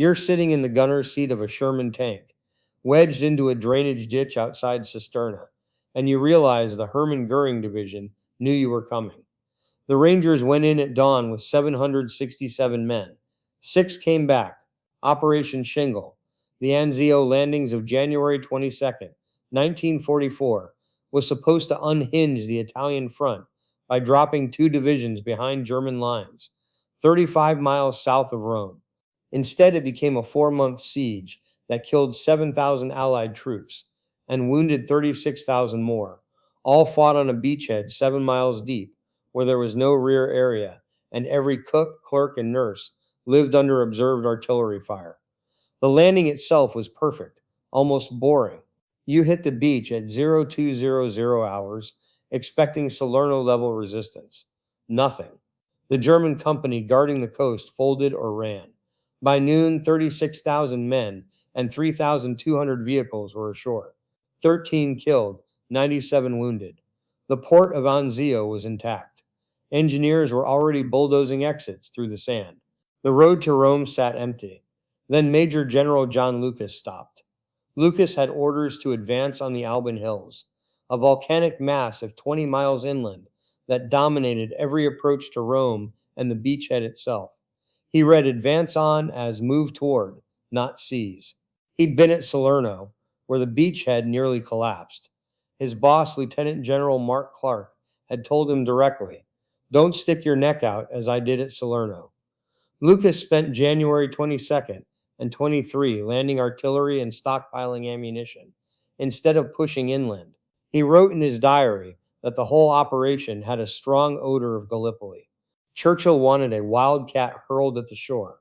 You're sitting in the gunner's seat of a Sherman tank, wedged into a drainage ditch outside Cisterna, and you realize the Hermann Goering Division knew you were coming. The Rangers went in at dawn with 767 men. 6 came back. Operation Shingle, the Anzio landings of January 22nd, 1944, was supposed to unhinge the Italian front by dropping 2 divisions behind German lines, 35 miles south of Rome. Instead, it became a 4-month siege that killed 7,000 Allied troops and wounded 36,000 more, all fought on a beachhead 7 miles deep where there was no rear area, and every cook, clerk, and nurse lived under observed artillery fire. The landing itself was perfect, almost boring. You hit the beach at 0200 hours, expecting Salerno level resistance. Nothing. The German company guarding the coast folded or ran. By noon, 36,000 men and 3,200 vehicles were ashore. 13 killed, 97 wounded. The port of Anzio was intact. Engineers were already bulldozing exits through the sand. The road to Rome sat empty. Then Major General John Lucas stopped. Lucas had orders to advance on the Alban Hills, a volcanic mass of 20 miles inland that dominated every approach to Rome and the beachhead itself. He read advance on as move toward, not seize. He'd been at Salerno, where the beachhead nearly collapsed. His boss, Lieutenant General Mark Clark, had told him directly, "Don't stick your neck out as I did at Salerno." Lucas spent January 22nd and 23 landing artillery and stockpiling ammunition, instead of pushing inland. He wrote in his diary that the whole operation had a strong odor of Gallipoli. Churchill wanted a wildcat hurled at the shore.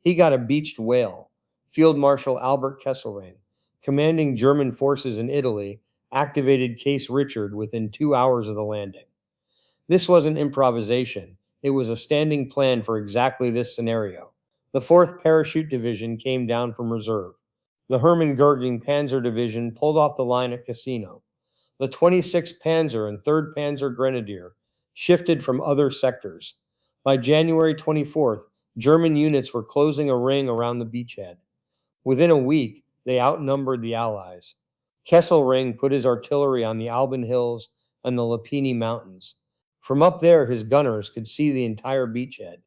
He got a beached whale. Field Marshal Albert Kesselring, commanding German forces in Italy, activated Case Richard within 2 hours of the landing. This wasn't improvisation. It was a standing plan for exactly this scenario. The 4th Parachute Division came down from reserve. The Hermann Goering Panzer Division pulled off the line at Cassino. The 26th Panzer and 3rd Panzer Grenadier shifted from other sectors. By January 24th, German units were closing a ring around the beachhead. Within a week, they outnumbered the Allies. Kesselring put his artillery on the Alban Hills and the Lepini Mountains. From up there, his gunners could see the entire beachhead.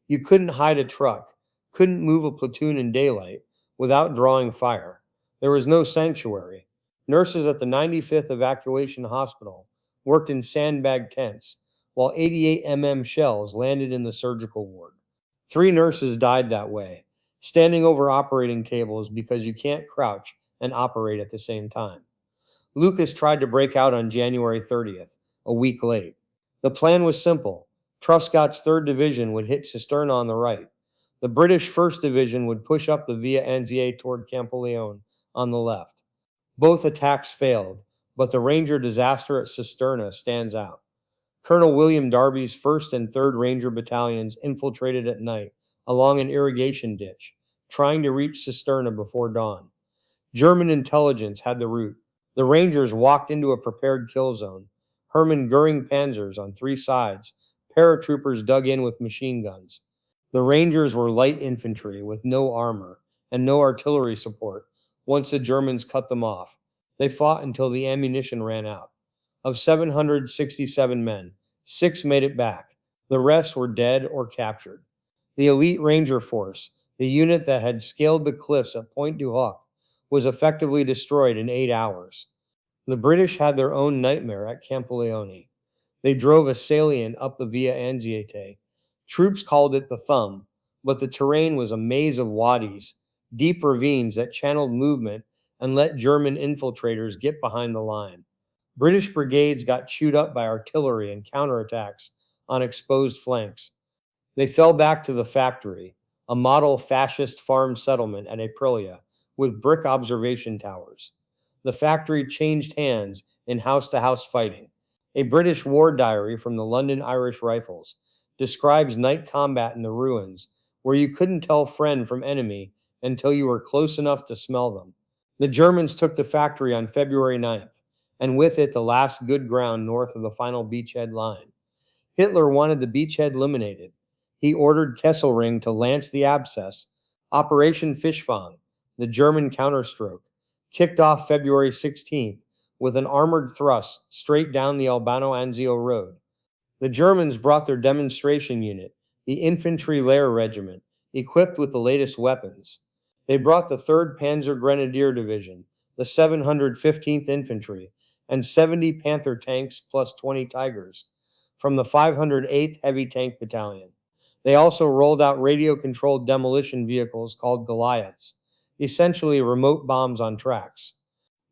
You couldn't hide a truck, couldn't move a platoon in daylight without drawing fire. There was no sanctuary. Nurses at the 95th Evacuation Hospital worked in sandbag tents, while 88 shells landed in the surgical ward. 3 nurses died that way, standing over operating tables because you can't crouch and operate at the same time. Lucas tried to break out on January 30th, a week late. The plan was simple. Truscott's 3rd Division would hit Cisterna on the right. The British 1st Division would push up the Via Anzio toward Campoleone on the left. Both attacks failed, but the Ranger disaster at Cisterna stands out. Colonel William Darby's 1st and 3rd Ranger battalions infiltrated at night along an irrigation ditch, trying to reach Cisterna before dawn. German intelligence had the route. The Rangers walked into a prepared kill zone. Hermann Goering panzers on 3 sides. Paratroopers dug in with machine guns. The Rangers were light infantry with no armor and no artillery support once the Germans cut them off. They fought until the ammunition ran out. Of 767 men, 6 made it back. The rest were dead or captured. The elite Ranger Force, the unit that had scaled the cliffs at Point du Hoc, was effectively destroyed in 8 hours. The British had their own nightmare at Campoleone. They drove a salient up the Via Anziate. Troops called it the Thumb, but the terrain was a maze of wadis, deep ravines that channeled movement and let German infiltrators get behind the line. British brigades got chewed up by artillery and counterattacks on exposed flanks. They fell back to the factory, a model fascist farm settlement at Aprilia with brick observation towers. The factory changed hands in house-to-house fighting. A British war diary from the London Irish Rifles describes night combat in the ruins, where you couldn't tell friend from enemy until you were close enough to smell them. The Germans took the factory on February 9th, and with it the last good ground north of the final beachhead line. Hitler wanted the beachhead eliminated. He ordered Kesselring to lance the abscess, Operation Fishfang, the German counterstroke, kicked off February 16th with an armored thrust straight down the Albano-Anzio road. The Germans brought their demonstration unit, the Infantry Layer Regiment, equipped with the latest weapons. They brought the 3rd Panzer Grenadier Division, the 715th Infantry, and 70 Panther tanks plus 20 Tigers from the 508th Heavy Tank Battalion. They also rolled out radio-controlled demolition vehicles called Goliaths, essentially remote bombs on tracks.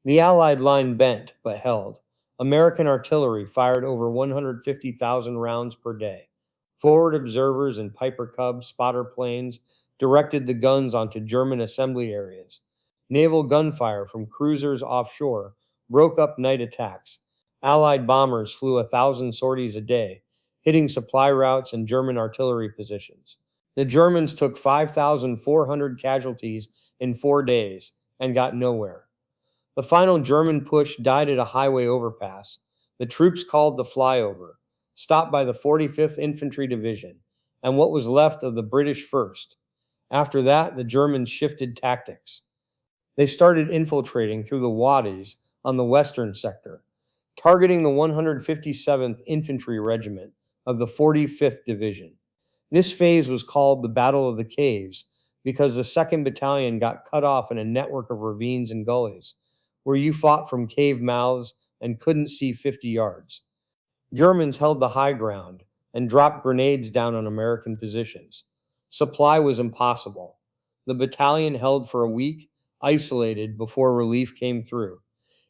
The Allied line bent, but held. American artillery fired over 150,000 rounds per day. Forward observers and Piper Cub spotter planes directed the guns onto German assembly areas. Naval gunfire from cruisers offshore broke up night attacks. Allied bombers flew 1,000 sorties a day, hitting supply routes and German artillery positions. The Germans took 5,400 casualties in 4 days and got nowhere. The final German push died at a highway overpass. The troops called the flyover, stopped by the 45th Infantry Division and what was left of the British 1st. After that, the Germans shifted tactics. They started infiltrating through the wadis on the western sector, targeting the 157th Infantry Regiment of the 45th Division. This phase was called the Battle of the Caves because the 2nd Battalion got cut off in a network of ravines and gullies, where you fought from cave mouths and couldn't see 50 yards. Germans held the high ground and dropped grenades down on American positions. Supply was impossible. The battalion held for a week, isolated before relief came through.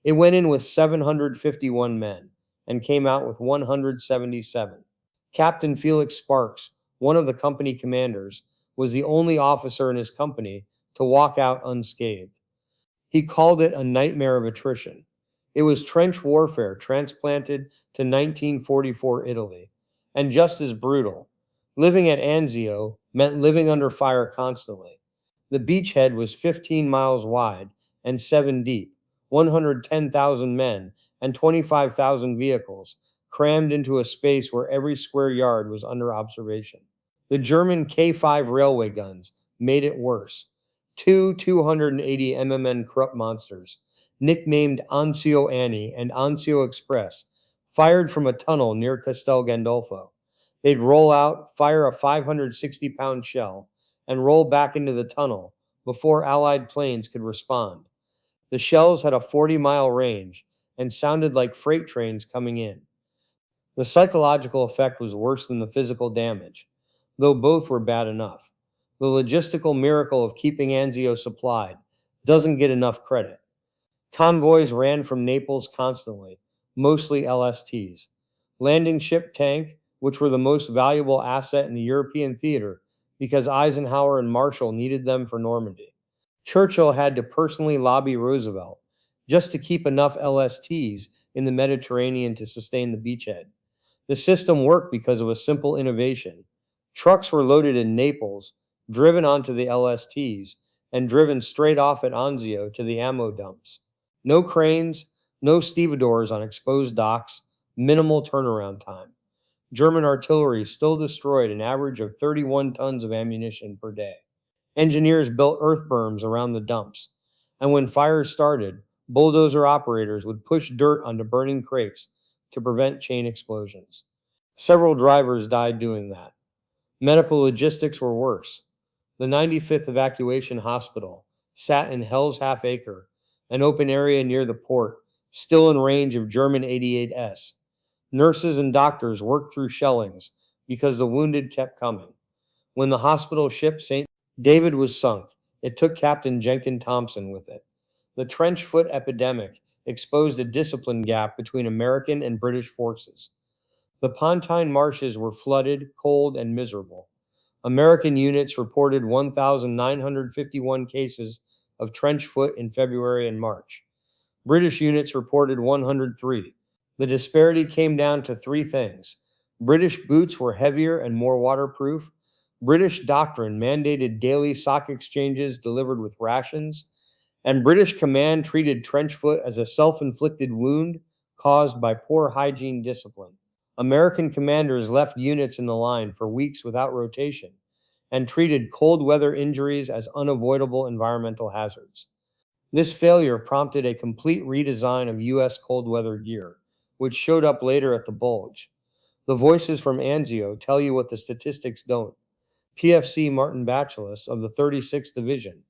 It went in with 751 men and came out with 177. Captain Felix Sparks, one of the company commanders, was the only officer in his company to walk out unscathed. He called it a nightmare of attrition. It was trench warfare transplanted to 1944 Italy, and just as brutal. Living at Anzio meant living under fire constantly. The beachhead was 15 miles wide and 7 deep, 110,000 men and 25,000 vehicles crammed into a space where every square yard was under observation. The German K5 railway guns made it worse. Two 280 mmN Krupp monsters, nicknamed Anzio Annie and Anzio Express, fired from a tunnel near Castel Gandolfo. They'd roll out, fire a 560-pound shell, and roll back into the tunnel before Allied planes could respond. The shells had a 40-mile range and sounded like freight trains coming in. The psychological effect was worse than the physical damage, though both were bad enough. The logistical miracle of keeping Anzio supplied doesn't get enough credit. Convoys ran from Naples constantly, mostly LSTs. Landing ship tank, which were the most valuable asset in the European theater because Eisenhower and Marshall needed them for Normandy. Churchill had to personally lobby Roosevelt just to keep enough LSTs in the Mediterranean to sustain the beachhead. The system worked because of a simple innovation. Trucks were loaded in Naples, driven onto the LSTs, and driven straight off at Anzio to the ammo dumps. No cranes, no stevedores on exposed docks, minimal turnaround time. German artillery still destroyed an average of 31 tons of ammunition per day. Engineers built earth berms around the dumps, and when fires started, bulldozer operators would push dirt onto burning crates to prevent chain explosions. Several drivers died doing that. Medical logistics were worse. The 95th Evacuation Hospital sat in Hell's Half Acre, an open area near the port, still in range of German 88S. Nurses and doctors worked through shellings because the wounded kept coming. When the hospital ship St. David was sunk, it took Captain Jenkin Thompson with it. The trench foot epidemic exposed a discipline gap between American and British forces. The Pontine marshes were flooded, cold, and miserable. American units reported 1,951 cases of trench foot in February and March. British units reported 103. The disparity came down to 3 things. British boots were heavier and more waterproof. British doctrine mandated daily sock exchanges delivered with rations. And British command treated trench foot as a self-inflicted wound caused by poor hygiene discipline. American commanders left units in the line for weeks without rotation, and treated cold weather injuries as unavoidable environmental hazards. This failure prompted a complete redesign of U.S. cold weather gear, which showed up later at the Bulge. The voices from Anzio tell you what the statistics don't. PFC Martin Bachelis of the 36th Division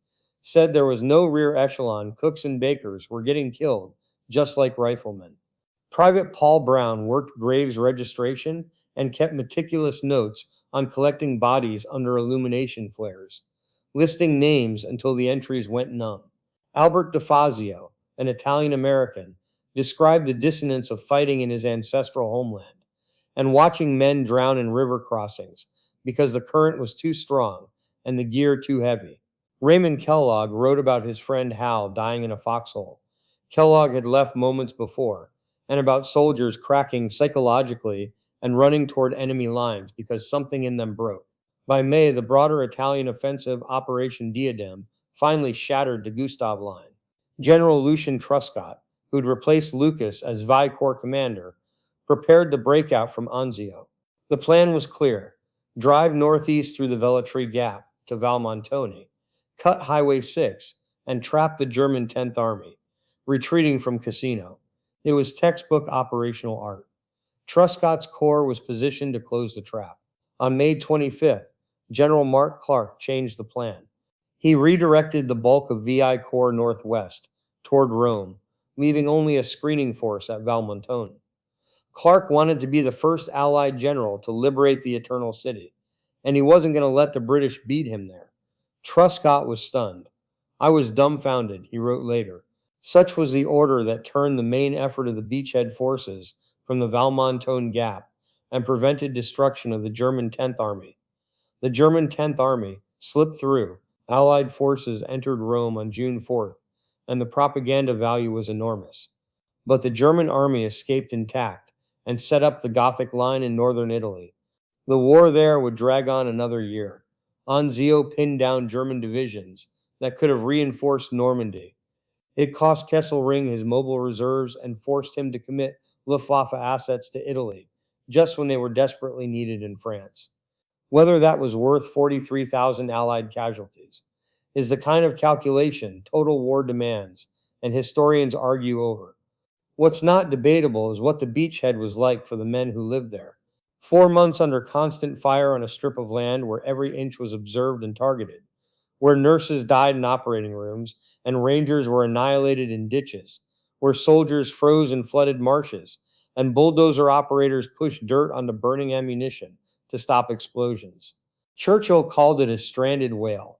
said there was no rear echelon cooks and bakers were getting killed, just like riflemen. Private Paul Brown worked Graves registration and kept meticulous notes on collecting bodies under illumination flares, listing names until the entries went numb. Albert DeFazio, an Italian American, described the dissonance of fighting in his ancestral homeland and watching men drown in river crossings because the current was too strong and the gear too heavy. Raymond Kellogg wrote about his friend Hal dying in a foxhole. Kellogg had left moments before, and about soldiers cracking psychologically and running toward enemy lines because something in them broke. By May, the broader Italian offensive Operation Diadem finally shattered the Gustav Line. General Lucian Truscott, who'd replaced Lucas as VI Corps commander, prepared the breakout from Anzio. The plan was clear: drive northeast through the Velletri Gap to Valmontone, cut Highway 6, and trap the German 10th Army, retreating from Cassino. It was textbook operational art. Truscott's corps was positioned to close the trap. On May 25th, General Mark Clark changed the plan. He redirected the bulk of VI Corps northwest, toward Rome, leaving only a screening force at Valmontone. Clark wanted to be the first Allied general to liberate the Eternal City, and he wasn't going to let the British beat him there. Truscott was stunned. "I was dumbfounded," he wrote later. Such was the order that turned the main effort of the beachhead forces from the Valmontone Gap and prevented destruction of the German 10th Army. The German 10th Army slipped through. Allied forces entered Rome on June 4th, and the propaganda value was enormous. But the German army escaped intact and set up the Gothic line in northern Italy. The war there would drag on another year. Anzio pinned down German divisions that could have reinforced Normandy. It cost Kesselring his mobile reserves and forced him to commit Luftwaffe assets to Italy, just when they were desperately needed in France. Whether that was worth 43,000 Allied casualties is the kind of calculation total war demands, and historians argue over. What's not debatable is what the beachhead was like for the men who lived there. 4 months under constant fire on a strip of land where every inch was observed and targeted, where nurses died in operating rooms and rangers were annihilated in ditches, where soldiers froze in flooded marshes, and bulldozer operators pushed dirt onto burning ammunition to stop explosions. Churchill called it a stranded whale.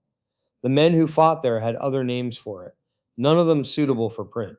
The men who fought there had other names for it, none of them suitable for print.